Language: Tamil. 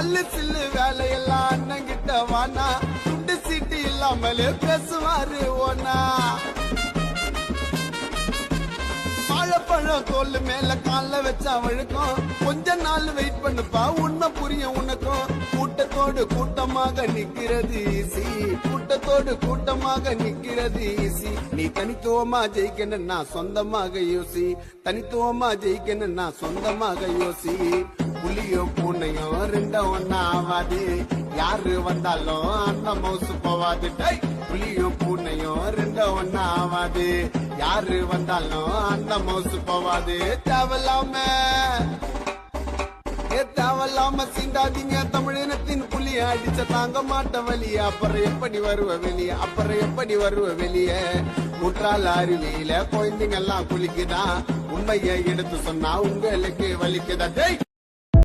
அல்லு சில்லு வேலையெல்லாம் அண்ணன் கிட்ட வானா துண்டு சீட்டு இல்லாமலே பேசுவாரு ஓனா வாழைப்பழம் தோல் மேல கால வச்சா வழுக்கும் கொஞ்ச நாள் வெயிட் பண்ணுப்பா உண்மை புரியும் உனக்கும் கூட்டத்தோடு கூட்டமாக நிக்கிறது ஈசி கூட்டத்தோடு கூட்டமாக நிக்கிறது ஈசி நீ தனித்துவமா ஜெயிக்கணும்னா சொந்தமாக யோசி தனித்துவமா ஜெயிக்கணும்னா சொந்தமாக யோசி புலியும் பூனையும் ரெண்டும் ஒன்னா ஆவாது யாரு வந்தாலும் அந்த மவுசு போவாது புலியும் பூனையும் ரெண்டும் ஒன்னா ஆவாது யாரு வந்தாலும் அந்த மவுசு போவாது தேவையில்லாம சீண்டாதீங்க தமிழினத்தின் புலிய அடிச்ச தாங்க மாட்ட வலிய அப்புறம் எப்படி வருவ வெளிய குற்றால அருவியில குழந்தைங்க எல்லாம் குளிக்குதா உண்மையை எடுத்து சொன்னா உங்களுக்கு வலிக்குதா